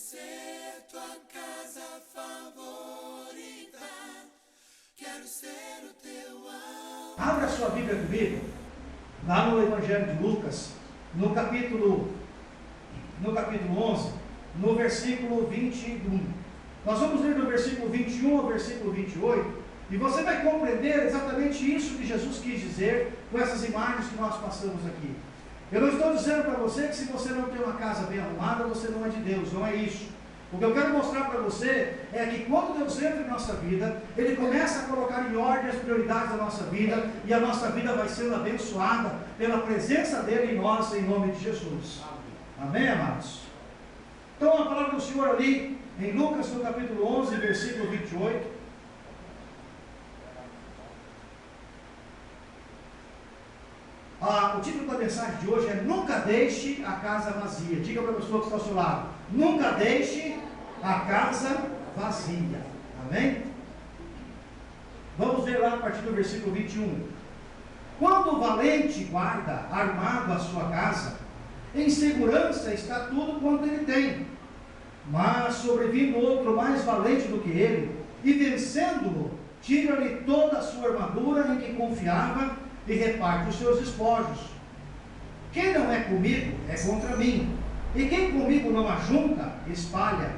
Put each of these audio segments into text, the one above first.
ser tua casa favorita, quero ser o teu amor. Abra sua Bíblia comigo, lá no Evangelho de Lucas, no capítulo 11, no versículo 21. Nós vamos ler do versículo 21 ao versículo 28, e você vai compreender exatamente isso que Jesus quis dizer com essas imagens que nós passamos aqui. Eu não estou dizendo para você que se você não tem uma casa bem arrumada, você não é de Deus, não é isso. O que eu quero mostrar para você é que quando Deus entra em nossa vida, Ele começa a colocar em ordem as prioridades da nossa vida, e a nossa vida vai sendo abençoada pela presença dEle em nós, em nome de Jesus. Amém, amados? Então a palavra do Senhor ali, em Lucas no capítulo 11, versículo 28. O título da mensagem de hoje é: nunca deixe a casa vazia. Diga para a pessoa que está ao seu lado: nunca deixe a casa vazia. Amém? Vamos ver lá a partir do versículo 21. Quando o valente guarda armado a sua casa, em segurança está tudo quanto ele tem. Mas sobrevindo outro mais valente do que ele, e vencendo-o, tira-lhe toda a sua armadura em que confiava, e reparte os seus despojos. Quem não é comigo é contra mim, e quem comigo não ajunta, espalha.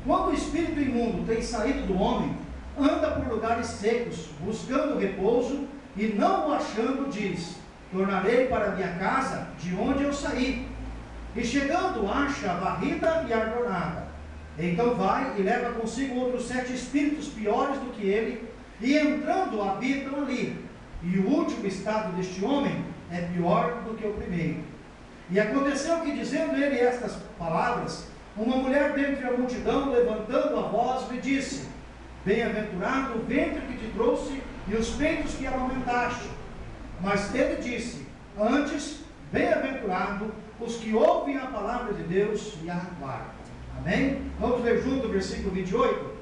Quando o espírito imundo tem saído do homem, anda por lugares secos, buscando repouso, e não o achando, diz: tornarei para minha casa de onde eu saí. E chegando, acha a varrida e adornada. Então vai e leva consigo outros 7 espíritos piores do que ele, e entrando habitam ali. E o último estado deste homem é pior do que o primeiro. E aconteceu que, dizendo ele estas palavras, uma mulher dentre a multidão, levantando a voz, lhe disse: bem-aventurado o ventre que te trouxe e os peitos que amamentaste. Mas ele disse: antes, bem-aventurado os que ouvem a palavra de Deus e a aguardam. Amém? Vamos ler junto o versículo 28?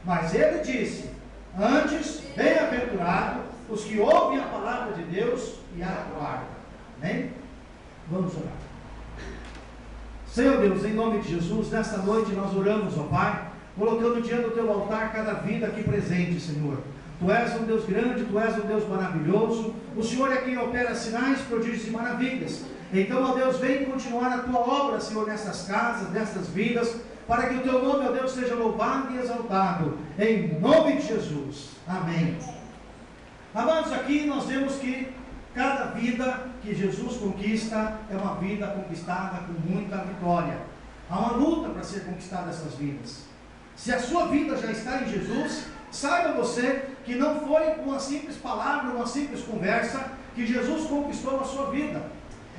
Mas ele disse: antes, bem-aventurado os que ouvem a palavra de Deus e a aguardam. Amém? Vamos orar. Senhor Deus, em nome de Jesus, nesta noite nós oramos, ó Pai, colocando diante do teu altar cada vida aqui presente, Senhor. Tu és um Deus grande, Tu és um Deus maravilhoso. O Senhor é quem opera sinais, prodígios e maravilhas. Então, ó Deus, vem continuar a Tua obra, Senhor, nessas casas, nessas vidas, para que o Teu nome, ó Deus, seja louvado e exaltado, em nome de Jesus. Amém. Amados, aqui nós vemos que cada vida que Jesus conquista é uma vida conquistada com muita vitória. Há uma luta para ser conquistada essas vidas. Se a sua vida já está em Jesus, saiba você que não foi com uma simples palavra, uma simples conversa, que Jesus conquistou a sua vida.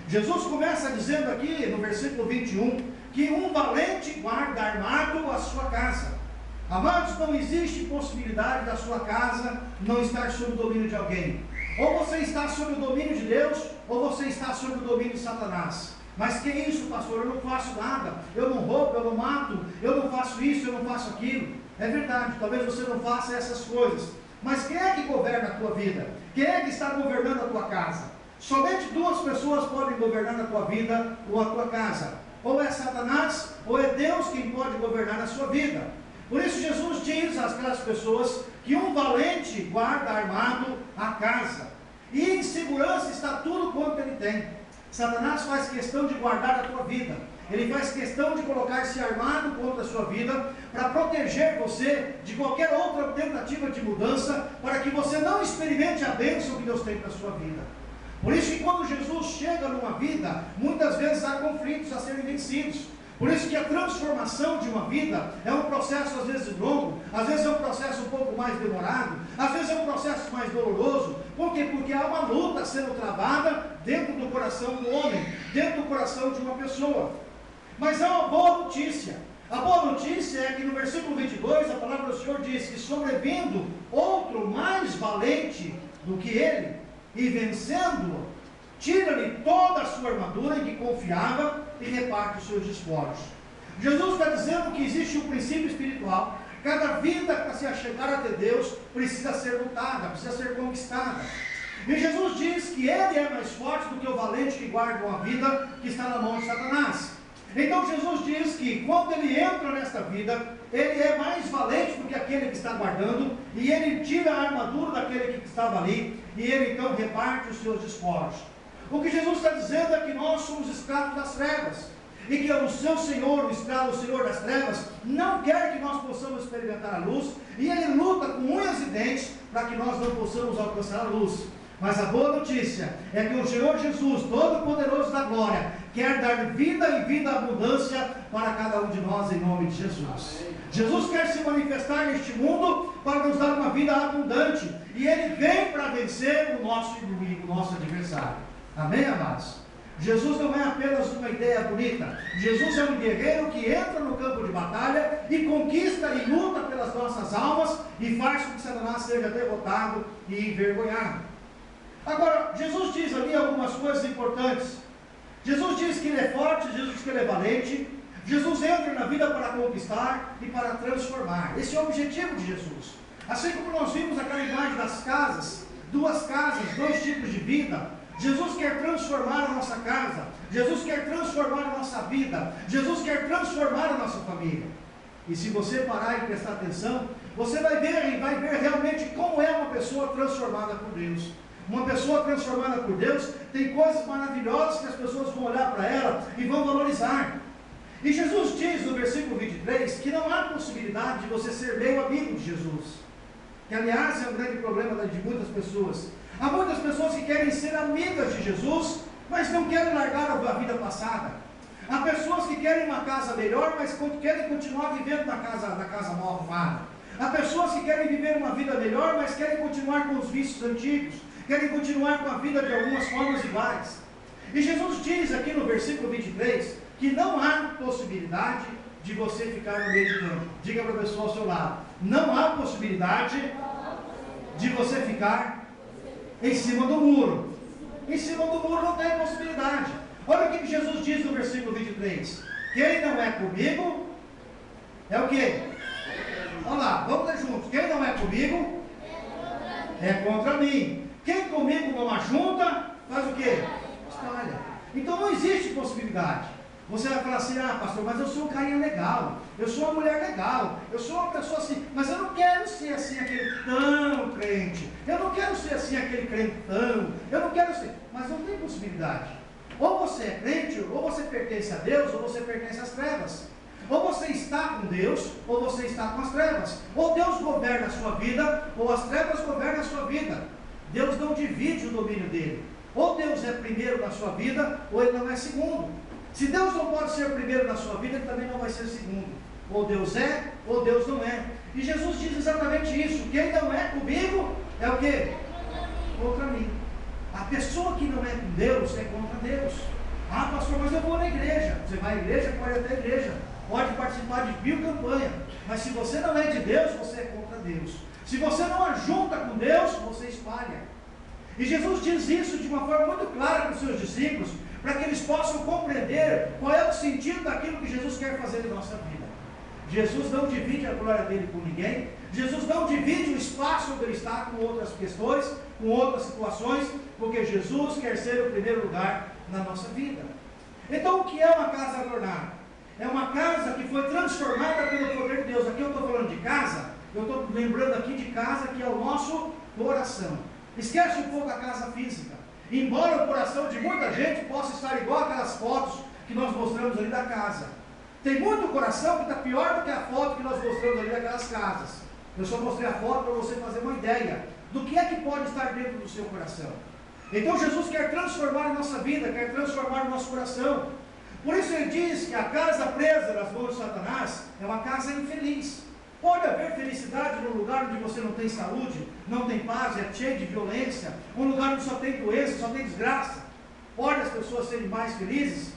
Jesus começa dizendo aqui no versículo 21, que um valente guarda armado a sua casa. Amados, não existe possibilidade da sua casa não estar sob o domínio de alguém. Ou você está sob o domínio de Deus, ou você está sob o domínio de Satanás. Mas que é isso, pastor? Eu não faço nada, eu não roubo, eu não mato, eu não faço isso, eu não faço aquilo. É verdade, talvez você não faça essas coisas. Mas quem é que governa a tua vida? Quem é que está governando a tua casa? Somente 2 pessoas podem governar a tua vida ou a tua casa. Ou é Satanás, ou é Deus quem pode governar a sua vida. Por isso Jesus diz àquelas pessoas que um valente guarda armado a casa, e em segurança está tudo quanto ele tem. Satanás faz questão de guardar a tua vida. Ele faz questão de colocar-se armado contra a sua vida, para proteger você de qualquer outra tentativa de mudança, para que você não experimente a bênção que Deus tem para a sua vida. Por isso que quando Jesus chega numa vida, muitas vezes há conflitos a serem vencidos. Por isso que a transformação de uma vida é um processo às vezes longo, às vezes é um processo um pouco mais demorado, às vezes é um processo mais doloroso. Por quê? Porque há uma luta sendo travada dentro do coração do homem, dentro do coração de uma pessoa. Mas há uma boa notícia. A boa notícia é que no versículo 22 a palavra do Senhor diz que sobrevindo outro mais valente do que ele, e vencendo-o, tira-lhe toda a sua armadura em que confiava e reparte os seus despojos. Jesus está dizendo que existe um princípio espiritual. Cada vida para se achegar até Deus precisa ser lutada, precisa ser conquistada. E Jesus diz que Ele é mais forte do que o valente que guarda uma vida que está na mão de Satanás. Então Jesus diz que quando ele entra nesta vida, ele é mais valente do que aquele que está guardando, e ele tira a armadura daquele que estava ali, e ele então reparte os seus despojos. O que Jesus está dizendo é que nós somos escravos das trevas, e que o seu Senhor, o escravo, o Senhor das trevas, não quer que nós possamos experimentar a luz, e ele luta com unhas e dentes para que nós não possamos alcançar a luz. Mas a boa notícia é que o Senhor Jesus, Todo-Poderoso da Glória, quer dar vida e vida abundância para cada um de nós em nome de Jesus. Jesus quer se manifestar neste mundo para nos dar uma vida abundante, e ele vem para vencer o nosso inimigo, o nosso adversário. Amém, amados? Jesus não é apenas uma ideia bonita. Jesus é um guerreiro que entra no campo de batalha e conquista e luta pelas nossas almas e faz com que Satanás seja derrotado e envergonhado. Agora, Jesus diz ali algumas coisas importantes. Jesus diz que ele é forte, Jesus diz que ele é valente. Jesus entra na vida para conquistar e para transformar. Esse é o objetivo de Jesus. Assim como nós vimos aquela imagem das casas, duas casas, dois tipos de vida. Jesus quer transformar a nossa casa, Jesus quer transformar a nossa vida, Jesus quer transformar a nossa família. E se você parar e prestar atenção, você vai ver realmente como é uma pessoa transformada por Deus. Uma pessoa transformada por Deus tem coisas maravilhosas que as pessoas vão olhar para ela e vão valorizar. E Jesus diz no versículo 23 que não há possibilidade de você ser meio amigo de Jesus, que aliás é um grande problema de muitas pessoas. Há muitas pessoas que querem ser amigas de Jesus, mas não querem largar a vida passada. Há pessoas que querem uma casa melhor, mas querem continuar vivendo na casa mal arrumada. Há pessoas que querem viver uma vida melhor, mas querem continuar com os vícios antigos, querem continuar com a vida de algumas formas iguais. E Jesus diz aqui no versículo 23, que não há possibilidade de você ficar no meio de campo. Diga para a pessoa ao seu lado, não há possibilidade de você ficar em cima do muro. Em cima do muro não tem possibilidade. Olha o que Jesus diz no versículo 23. Quem não é comigo, é o quê? Olha lá, vamos ler juntos. Quem não é comigo, é contra mim. Quem comigo não ajunta, faz o quê? Espalha. Então não existe possibilidade. Você vai falar assim, pastor, mas eu sou um carinha legal, eu sou uma mulher legal, eu sou uma pessoa assim, mas eu não quero ser assim aquele tão crente, eu não quero ser assim aquele crentão, eu não quero ser, mas não tem possibilidade. Ou você é crente, ou você pertence a Deus, ou você pertence às trevas. Ou você está com Deus, ou você está com as trevas. Ou Deus governa a sua vida, ou as trevas governam a sua vida. Deus não divide o domínio dele. Ou Deus é primeiro na sua vida, ou ele não é segundo. Se Deus não pode ser primeiro na sua vida, ele também não vai ser segundo. Ou Deus é, ou Deus não é. E Jesus diz exatamente isso. Quem não é comigo, é o quê? Contra mim. A pessoa que não é com Deus, é contra Deus. Pastor, mas eu vou na igreja. Você vai à igreja, pode ir até a igreja. Pode participar de 1000 campanhas. Mas se você não é de Deus, você é contra Deus. Se você não ajunta com Deus, você espalha. E Jesus diz isso de uma forma muito clara para os seus discípulos, para que eles possam compreender qual é o sentido daquilo que Jesus quer fazer em nossa vida. Jesus não divide a glória dele com ninguém. Jesus não divide o espaço onde ele está com outras questões, com outras situações, porque Jesus quer ser o primeiro lugar na nossa vida. Então o que é uma casa adornada? É uma casa que foi transformada pelo poder de Deus. Aqui eu estou falando de casa, eu estou lembrando aqui de casa, que é o nosso coração. Esquece um pouco a casa física. Embora o coração de muita gente possa estar igual aquelas fotos que nós mostramos ali da casa. Tem muito coração que está pior do que a foto que nós mostramos ali daquelas casas. Eu só mostrei a foto para você fazer uma ideia do que é que pode estar dentro do seu coração. Então Jesus quer transformar a nossa vida, quer transformar o nosso coração. Por isso ele diz que a casa presa nas mãos de Satanás é uma casa infeliz. Pode haver felicidade num lugar onde você não tem saúde, não tem paz, é cheio de violência, um lugar onde só tem doença, só tem desgraça. Pode as pessoas serem mais felizes,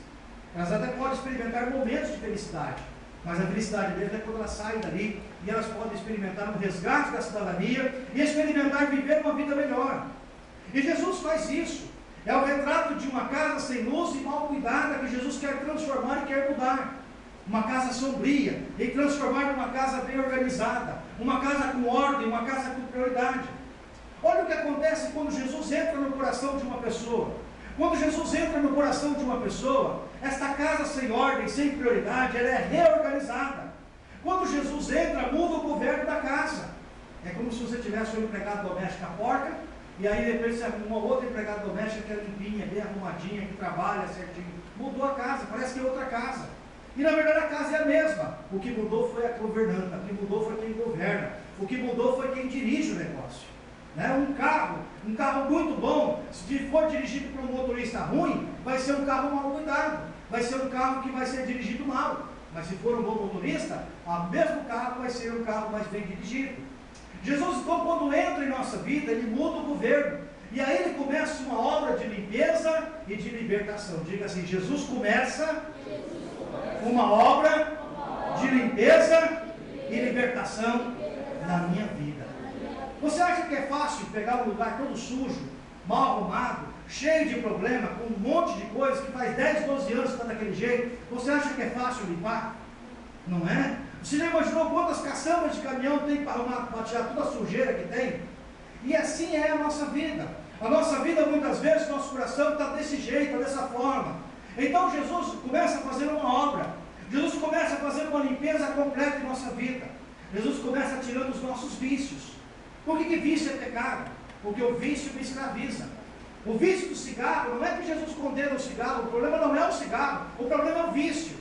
elas até podem experimentar momentos de felicidade, mas a felicidade deles é quando elas saem dali e elas podem experimentar um resgate da cidadania e experimentar viver uma vida melhor. E Jesus faz isso. É o retrato de uma casa sem luz e mal cuidada que Jesus quer transformar e quer mudar. Uma casa sombria e transformar numa casa bem organizada, uma casa com ordem, uma casa com prioridade. Olha o que acontece quando Jesus entra no coração de uma pessoa. Quando Jesus entra no coração de uma pessoa, Esta casa sem ordem, sem prioridade, ela é reorganizada. Quando Jesus entra, muda o governo da casa. É como se você tivesse um empregado doméstico à porca, e aí depois você arruma uma outra empregada doméstica que é limpinha, bem arrumadinha, que trabalha certinho. Mudou a casa, parece que é outra casa. E na verdade a casa é a mesma. O que mudou foi a governanta, o que mudou foi quem governa, o que mudou foi quem dirige o negócio. Né? Um carro muito bom, se for dirigido por um motorista ruim, vai ser um carro mal cuidado, vai ser um carro que vai ser dirigido mal. Mas se for um bom motorista, o mesmo carro vai ser um carro mais bem dirigido. Jesus, então, quando entra em nossa vida, ele muda o governo. E aí ele começa uma obra de limpeza e de libertação. Diga assim: Jesus começa uma obra de limpeza e libertação na minha vida. Você acha que é fácil pegar um lugar todo sujo, mal arrumado, cheio de problema, com um monte de coisa, que faz 10, 12 anos que está daquele jeito? Você acha que é fácil limpar? Não é? Você já imaginou quantas caçambas de caminhão tem para tirar toda a sujeira que tem? E assim é a nossa vida. A nossa vida, muitas vezes, nosso coração está desse jeito, dessa forma. Então Jesus começa a fazer uma obra. Jesus começa a fazer uma limpeza completa em nossa vida. Jesus começa tirando os nossos vícios. Por que vício é pecado? Porque o vício me escraviza. O vício do cigarro, não é que Jesus condena o cigarro, o problema não é o cigarro, o problema é o vício.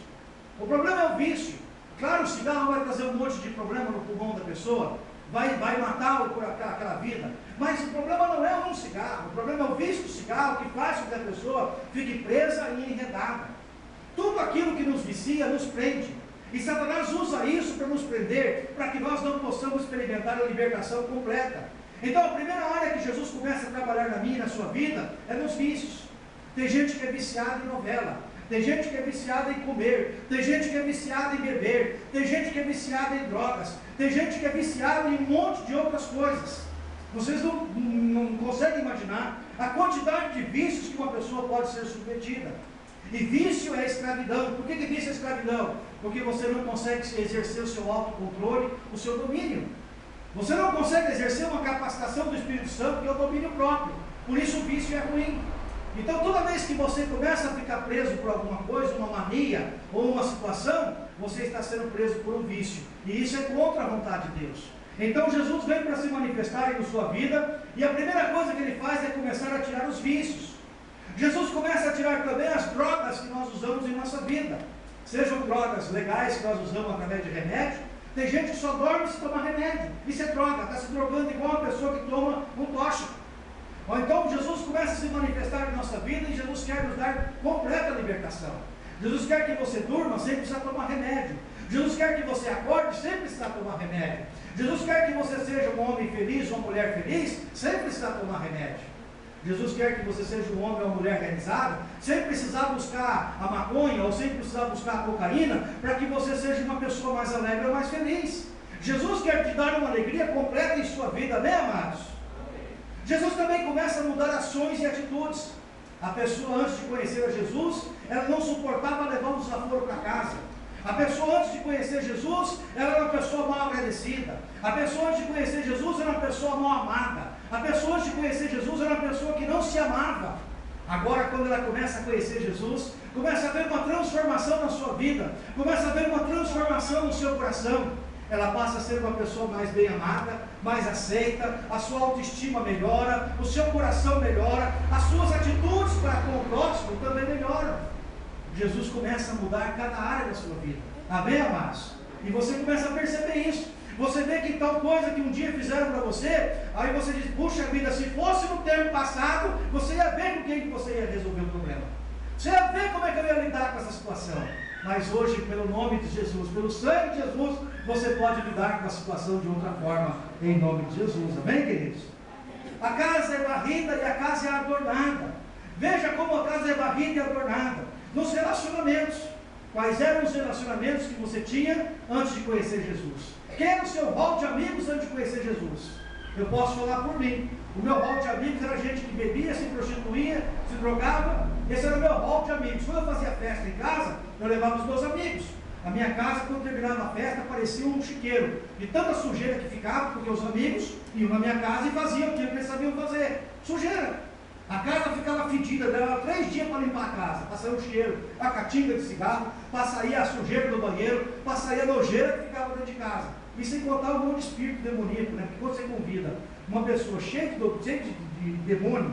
O problema é o vício. Claro, o cigarro vai trazer um monte de problema no pulmão da pessoa, vai matar por aquela vida, mas o problema não é um cigarro, o problema é o vício do cigarro que faz com que a pessoa fique presa e enredada. Tudo aquilo que nos vicia nos prende, e Satanás usa isso para nos prender, para que nós não possamos experimentar a libertação completa. Então a primeira área que Jesus começa a trabalhar na minha e na sua vida é nos vícios. Tem gente que é viciada em novela, tem gente que é viciada em comer, tem gente que é viciada em beber, tem gente que é viciada em drogas, tem gente que é viciada em um monte de outras coisas. Vocês não conseguem imaginar a quantidade de vícios que uma pessoa pode ser submetida. E vício é escravidão. Por que vício é escravidão? Porque você não consegue exercer o seu autocontrole, o seu domínio. Você não consegue exercer uma capacitação do Espírito Santo, que é o domínio próprio. Por isso o vício é ruim. Então toda vez que você começa a ficar preso por alguma coisa, uma mania ou uma situação, você está sendo preso por um vício. E isso é contra a vontade de Deus. Então Jesus vem para se manifestar em sua vida, e a primeira coisa que ele faz é começar a tirar os vícios. Jesus começa a tirar também as drogas que nós usamos em nossa vida. Sejam drogas legais que nós usamos através de remédio. Tem gente que só dorme se tomar remédio. Isso é droga, está se drogando igual a pessoa que toma um tóxico. Ou então Jesus começa a se manifestar em nossa vida, e Jesus quer nos dar completa libertação. Jesus quer que você durma sem precisar tomar remédio. Jesus quer que você acorde sem precisar tomar remédio. Jesus quer que você seja um homem feliz, uma mulher feliz, sem precisar tomar remédio. Jesus quer que você seja um homem ou uma mulher realizado, sem precisar buscar a maconha ou sem precisar buscar a cocaína, para que você seja uma pessoa mais alegre ou mais feliz. Jesus quer te dar uma alegria completa em sua vida, né, amados? Jesus também começa a mudar ações e atitudes. A pessoa, antes de conhecer a Jesus, ela não suportava levar um desaforo para casa. A pessoa, antes de conhecer Jesus, ela era uma pessoa mal agradecida. A pessoa, antes de conhecer Jesus, era uma pessoa mal amada. A pessoa, antes de conhecer Jesus, era uma pessoa que não se amava. Agora, quando ela começa a conhecer Jesus, começa a ver uma transformação na sua vida, começa a ver uma transformação no seu coração. Ela passa a ser uma pessoa mais bem amada, mais aceita, a sua autoestima melhora, o seu coração melhora, as suas atitudes para com o próximo também melhoram. Jesus começa a mudar cada área da sua vida. Amém, amados? E você começa a perceber isso. Você vê que tal coisa que um dia fizeram para você, aí você diz: puxa vida, se fosse no tempo passado, você ia ver com quem você ia resolver o problema. Você ia ver como é que eu ia lidar com essa situação. Mas hoje, pelo nome de Jesus, pelo sangue de Jesus, você pode lidar com a situação de outra forma, em nome de Jesus. Amém, queridos? A casa é varrida e a casa é adornada. Veja como a casa é varrida e adornada. Nos relacionamentos. Quais eram os relacionamentos que você tinha antes de conhecer Jesus? Quem era o seu rol de amigos antes de conhecer Jesus? Eu posso falar por mim. O meu rol de amigos era gente que bebia, se prostituía, se drogava. Esse era o meu rol de amigos. Quando eu fazia festa em casa, eu levava os meus amigos. A minha casa, quando terminava a festa, parecia um chiqueiro. De tanta sujeira que ficava, porque os amigos iam na minha casa e faziam aquilo que eles sabiam fazer. Sujeira. A casa ficava fedida, demorava 3 dias para limpar a casa, para sair o cheiro, a catinga de cigarro, para sair a sujeira do banheiro, para sair a nojeira que ficava dentro de casa. E sem contar um monte de espírito demoníaco, né? Porque quando você convida uma pessoa cheia de demônio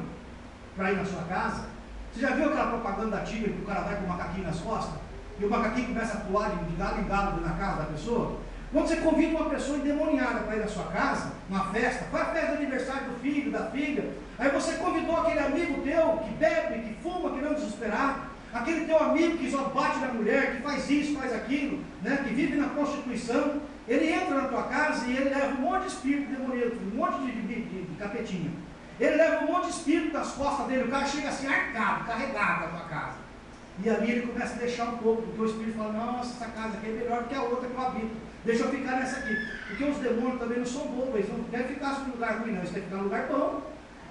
para ir na sua casa, você já viu aquela propaganda da tigre que o cara vai com o macaquinho nas costas? E o macaquinho começa a pular de galho em galho na casa da pessoa? Quando você convida uma pessoa endemoniada para ir na sua casa, uma festa, foi a festa do aniversário do filho, da filha, aí você convidou aquele amigo teu que bebe, que fuma, que não desesperar, aquele teu amigo que só bate na mulher, que faz isso, faz aquilo, né, que vive na prostituição, ele entra na tua casa e ele leva um monte de espírito demoníaco, um monte de capetinha. Ele leva um monte de espírito nas costas dele, o cara chega assim arcado, carregado na tua casa. E ali ele começa a deixar um pouco, porque o espírito fala, nossa, essa casa aqui é melhor do que a outra que eu habito. Deixa eu ficar nessa aqui. Porque os demônios também não são bobos, eles não querem ficar num lugar ruim, não, eles querem ficar num lugar bom.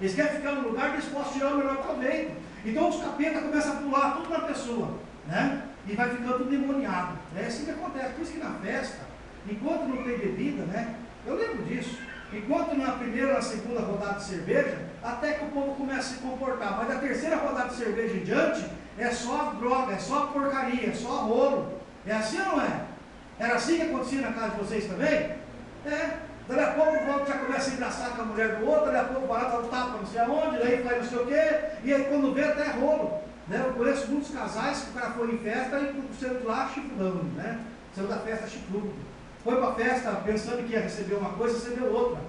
Eles querem ficar num lugar que eles possam tirar o melhor proveito. Então os capetas começam a pular tudo na pessoa, né? E vai ficando tudo demoniado. É assim que acontece. Por isso que na festa, enquanto não tem bebida, né? Eu lembro disso. Enquanto na primeira ou na segunda rodada de cerveja, até que o povo começa a se comportar. Mas da terceira rodada de cerveja em diante, é só droga, é só porcaria, é só rolo. É assim ou não é? Era assim que acontecia na casa de vocês também? É. Daí a pouco o povo já começa a engraçar com a mulher do outro, daí a pouco o barato dá um tapa não sei aonde, daí faz não sei o quê, e aí quando vê até rolo. Né? Eu conheço muitos casais que o cara foi em festa e saiu de lá chifrando, né? Saiu da festa chifrudo. Foi para a festa pensando que ia receber uma coisa, recebeu outra.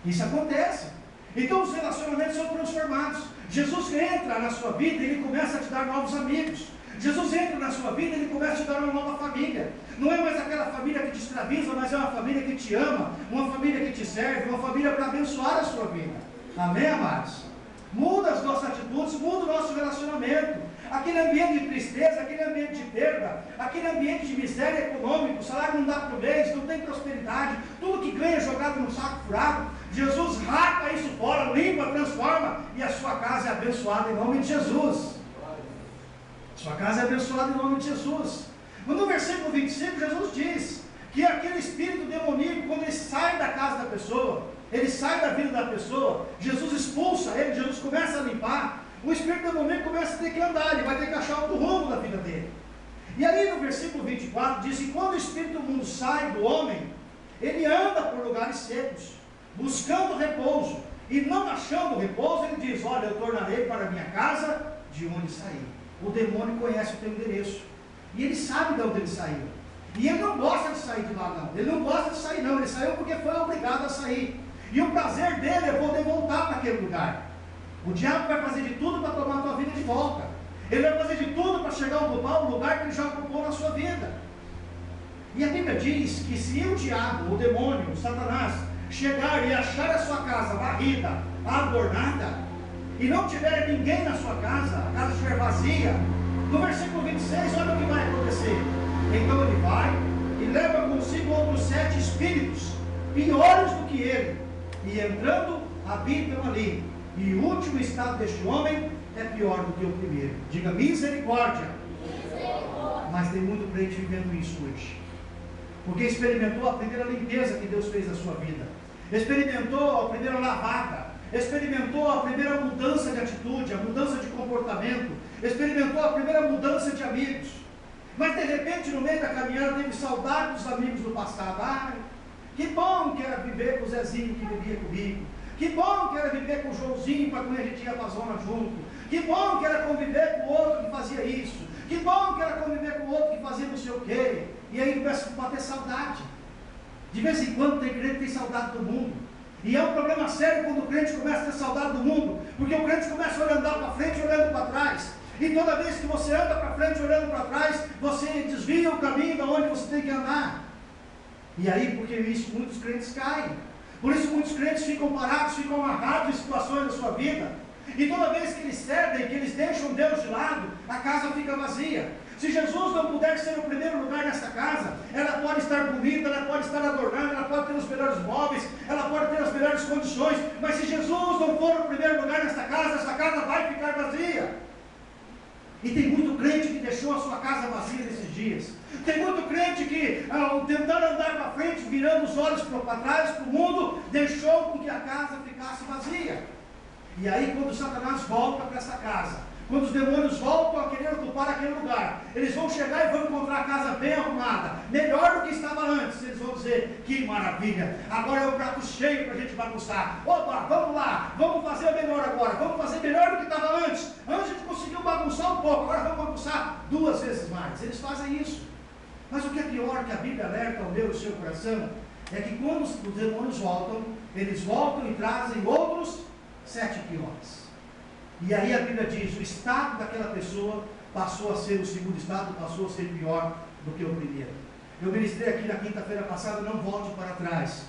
Isso acontece. Então os relacionamentos são transformados. Jesus entra na sua vida e ele começa a te dar novos amigos. Jesus entra na sua vida e ele começa a te dar uma nova família. Não é mais aquela família que te escraviza, mas é uma família que te ama, uma família que te serve, uma família para abençoar a sua vida. Amém, amados? Muda as nossas atitudes, muda o nosso relacionamento. Aquele ambiente de tristeza, aquele ambiente de perda, aquele ambiente de miséria econômica, o salário não dá para o mês, não tem prosperidade, tudo que ganha é jogado num saco furado. Jesus rapa isso fora, limpa, transforma, e a sua casa é abençoada em nome de Jesus. Sua casa é abençoada em nome de Jesus. Mas no versículo 25, Jesus diz que aquele espírito demoníaco, quando ele sai da casa da pessoa, ele sai da vida da pessoa, Jesus expulsa ele, Jesus começa a limpar, o espírito demoníaco começa a ter que andar, ele vai ter que achar outro rumo da vida dele. E aí no versículo 24 diz que quando o espírito do mundo sai do homem, ele anda por lugares secos, buscando repouso, e não achando repouso, ele diz, olha, eu tornarei para minha casa de onde saí. O demônio conhece o teu endereço, e ele sabe de onde ele saiu, e ele não gosta de sair de lá não, ele não gosta de sair não, ele saiu porque foi obrigado a sair, e o prazer dele é poder voltar para aquele lugar. O diabo vai fazer de tudo para tomar a tua vida de volta, ele vai fazer de tudo para chegar a ocupar o lugar que ele já ocupou na sua vida. E a Bíblia diz que se o diabo, o demônio, o Satanás, chegar e achar a sua casa varrida, adornada, e não tiver ninguém na sua casa, a casa estiver vazia, no versículo 26, olha o que vai acontecer. Então ele vai e leva consigo outros 7 espíritos, piores do que ele, e entrando, habitam ali. E o último estado deste homem é pior do que o primeiro. Diga misericórdia. Mas tem muito crente vivendo isso hoje, porque experimentou a primeira limpeza que Deus fez na sua vida, experimentou a primeira lavada, experimentou a primeira mudança de atitude, a mudança de comportamento, experimentou a primeira mudança de amigos, mas de repente no meio da caminhada teve saudade dos amigos do passado. Ai, que bom que era viver com o Zezinho que vivia comigo, que bom que era viver com o Joãozinho para quando a gente ia para a zona junto, que bom que era conviver com o outro que fazia isso, que bom que era conviver com o outro que fazia não sei o quê. E aí começa a bater saudade. De vez em quando tem crente que tem saudade do mundo, e é um problema sério quando o crente começa a ter saudade do mundo, porque o crente começa a andar para frente olhando para trás, e toda vez que você anda para frente olhando para trás, você desvia o caminho de onde você tem que andar. E aí, porque isso, muitos crentes caem. Por isso muitos crentes ficam parados, ficam amarrados em situações da sua vida, e toda vez que eles cedem, que eles deixam Deus de lado, a casa fica vazia. Se Jesus não puder ser o primeiro lugar nessa casa, ela pode estar bonita, ela pode estar adornada, ela pode ter os melhores móveis, ela pode ter as melhores condições, mas se Jesus não for o primeiro lugar nessa casa, essa casa vai ficar vazia. E tem muito crente que deixou a sua casa vazia nesses dias. Tem muito crente que, ao tentar andar para frente, virando os olhos para trás, para o mundo, deixou com que a casa ficasse vazia. E aí, quando Satanás volta para essa casa, quando os demônios voltam a querer ocupar aquele lugar, eles vão chegar e vão encontrar a casa bem arrumada, melhor do que estava antes. Eles vão dizer: que maravilha, agora é o prato cheio para a gente bagunçar. Opa, vamos lá, vamos fazer melhor agora, vamos fazer melhor do que estava antes. Antes a gente conseguiu bagunçar um pouco, agora vamos bagunçar 2 vezes mais. Eles fazem isso. Mas o que é pior, que a Bíblia alerta ao meu e ao seu coração, é que quando os demônios voltam, eles voltam e trazem outros 7 piores. E aí a Bíblia diz: o estado daquela pessoa passou a ser, o segundo estado passou a ser pior do que o primeiro. Eu ministrei aqui na quinta-feira passada: não volte para trás.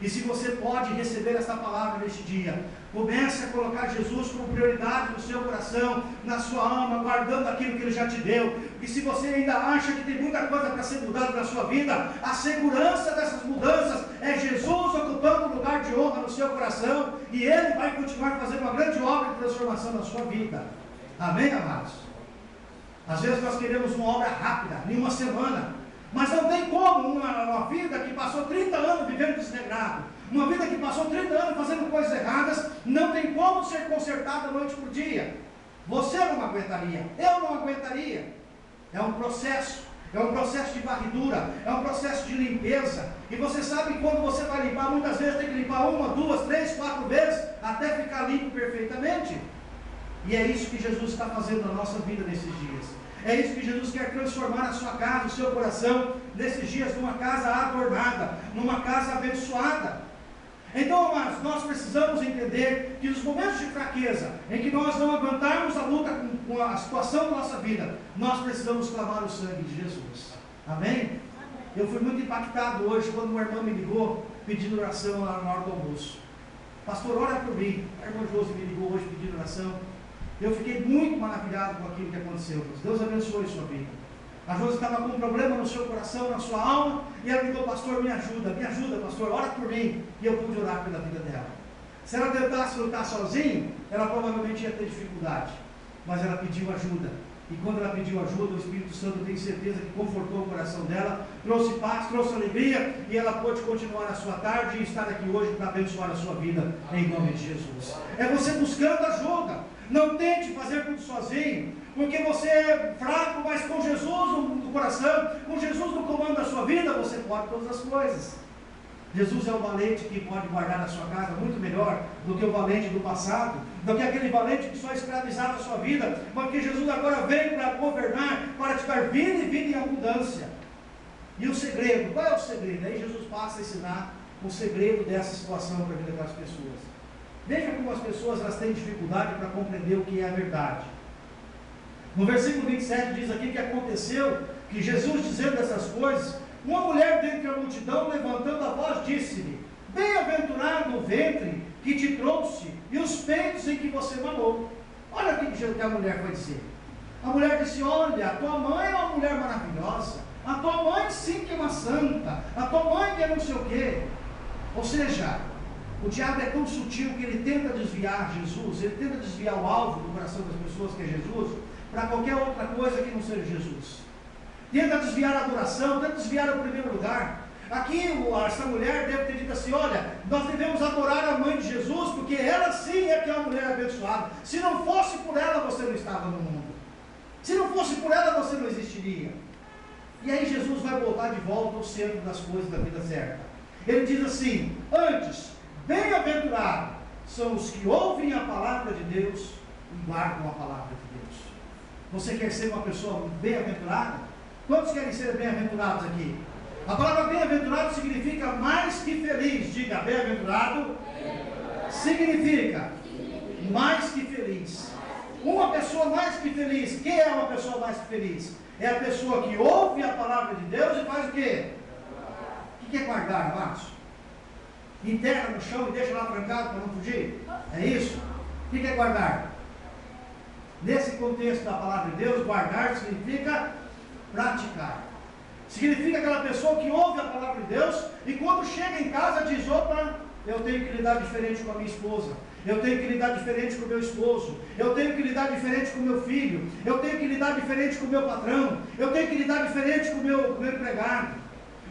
E se você pode receber esta palavra neste dia, comece a colocar Jesus como prioridade no seu coração, na sua alma, guardando aquilo que Ele já te deu. E se você ainda acha que tem muita coisa para ser mudada na sua vida, a segurança dessas mudanças é Jesus ocupando um lugar de honra no seu coração, e Ele vai continuar fazendo uma grande obra de transformação na sua vida. Amém, amados? Às vezes nós queremos uma obra rápida, em uma semana. Mas não tem como uma vida que passou 30 anos vivendo desregrado, uma vida que passou 30 anos fazendo coisas erradas, não tem como ser consertada noite por dia. Você não aguentaria, eu não aguentaria. É um processo de varredura, é um processo de limpeza. E você sabe que quando você vai limpar, muitas vezes tem que limpar 1, 2, 3, 4 vezes, até ficar limpo perfeitamente. E é isso que Jesus está fazendo na nossa vida nesses dias. É isso que Jesus quer transformar a sua casa, o seu coração, nesses dias, numa casa adornada, numa casa abençoada. Então, amados, nós precisamos entender que nos momentos de fraqueza, em que nós não aguentarmos a luta com a situação da nossa vida, nós precisamos clamar o sangue de Jesus. Amém? Eu fui muito impactado hoje quando uma irmã me ligou pedindo oração lá na hora do almoço. Pastor, ora por mim. A irmã Josi me ligou hoje pedindo oração. Eu fiquei muito maravilhado com aquilo que aconteceu. Deus abençoe sua vida. A Josi estava com um problema no seu coração, na sua alma, e ela ligou: pastor, me ajuda, pastor, ora por mim. E eu pude orar pela vida dela. Se ela tentasse lutar sozinha, ela provavelmente ia ter dificuldade. Mas ela pediu ajuda. E quando ela pediu ajuda, o Espírito Santo, eu tenho certeza que confortou o coração dela, trouxe paz, trouxe alegria, e ela pôde continuar a sua tarde e estar aqui hoje para abençoar a sua vida, em nome de Jesus. É você buscando ajuda. Não tente fazer tudo sozinho, porque você é fraco, mas com Jesus no coração, com Jesus no comando da sua vida, você pode todas as coisas. Jesus é o valente que pode guardar na sua casa muito melhor do que o valente do passado, do que aquele valente que só escravizava a sua vida, porque Jesus agora vem para governar, para te dar vida e vida em abundância. E o segredo, qual é o segredo? Aí Jesus passa a ensinar o segredo dessa situação para a vida das pessoas. Veja como as pessoas elas têm dificuldade para compreender o que é a verdade. No versículo 27 diz aqui que aconteceu que Jesus, dizendo essas coisas, uma mulher dentre a multidão, levantando a voz, disse-lhe: bem-aventurado o ventre que te trouxe e os peitos em que você mamou. Olha o que a mulher vai dizer. A mulher disse: olha, a tua mãe é uma mulher maravilhosa, a tua mãe sim que é uma santa, a tua mãe que é não sei o quê. Ou seja, o diabo é tão sutil que ele tenta desviar Jesus, ele tenta desviar o alvo do coração das pessoas, que é Jesus, para qualquer outra coisa que não seja Jesus. Tenta desviar a adoração, tenta desviar o primeiro lugar. Aqui essa mulher deve ter dito assim: olha, nós devemos adorar a mãe de Jesus, porque ela sim é que é uma mulher abençoada. Se não fosse por ela, você não estava no mundo. Se não fosse por ela, você não existiria. E aí Jesus vai voltar de volta ao centro das coisas da vida certa. Ele diz assim: antes, bem-aventurados são os que ouvem a palavra de Deus e guardam a palavra de Deus. Você quer ser uma pessoa bem-aventurada? Quantos querem ser bem-aventurados aqui? A palavra bem-aventurado significa mais que feliz. Diga: bem-aventurado significa mais que feliz. Uma pessoa mais que feliz. Quem é uma pessoa mais que feliz? É a pessoa que ouve a palavra de Deus e faz o quê? O que é guardar, amados? Enterra no chão e deixa lá trancado para não fugir? É isso? O que é guardar? Nesse contexto da palavra de Deus, guardar significa praticar. Significa aquela pessoa que ouve a palavra de Deus e quando chega em casa diz: opa, eu tenho que lidar diferente com a minha esposa, eu tenho que lidar diferente com o meu esposo, eu tenho que lidar diferente com o meu filho, eu tenho que lidar diferente com o meu patrão, eu tenho que lidar diferente com o meu empregado.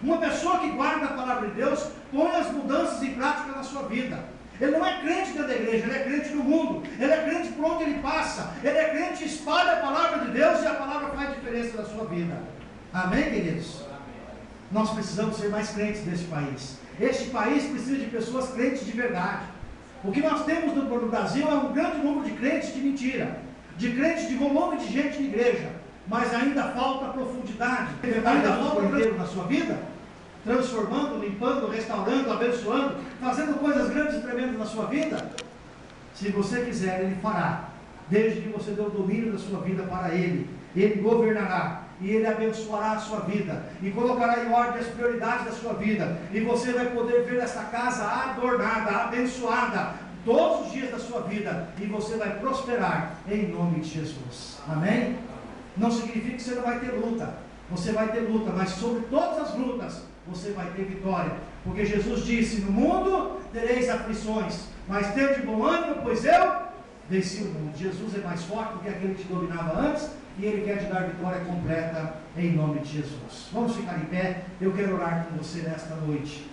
Uma pessoa que guarda a palavra de Deus põe as mudanças em prática na sua vida. Ele não é crente dentro da igreja, ele é crente no mundo. Ele é crente por onde ele passa. Ele é crente, espalha a palavra de Deus e a palavra faz diferença na sua vida. Amém, queridos? Nós precisamos ser mais crentes nesse país. Este país precisa de pessoas crentes de verdade. O que nós temos no Brasil é um grande número de crentes de mentira, de crentes de volume de gente na igreja, mas ainda falta profundidade, ainda falta inteiro na sua vida, transformando, limpando, restaurando, abençoando, fazendo coisas grandes e tremendas na sua vida. Se você quiser, Ele fará, desde que você dê o domínio da sua vida para Ele. Ele governará e Ele abençoará a sua vida e colocará em ordem as prioridades da sua vida, e você vai poder ver essa casa adornada, abençoada todos os dias da sua vida, e você vai prosperar em nome de Jesus. Amém? Não significa que você não vai ter luta. Você vai ter luta, mas sobre todas as lutas você vai ter vitória, porque Jesus disse: no mundo tereis aflições, mas tende bom ânimo, pois eu venci o mundo. Jesus é mais forte do que aquele que te dominava antes, e Ele quer te dar vitória completa em nome de Jesus. Vamos ficar em pé. Eu quero orar com você nesta noite.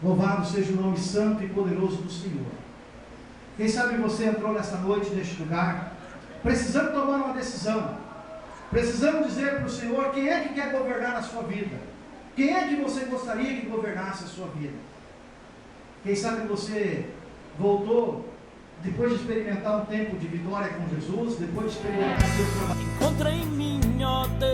Louvado seja o nome santo e poderoso do Senhor. Quem sabe você entrou nesta noite, neste lugar, precisando tomar uma decisão, precisando dizer para o Senhor quem é que quer governar a sua vida, quem é que você gostaria que governasse a sua vida. Quem sabe você voltou depois de experimentar um tempo de vitória com Jesus, depois de experimentar Deus trabalhando. Encontra em mim, ó Deus.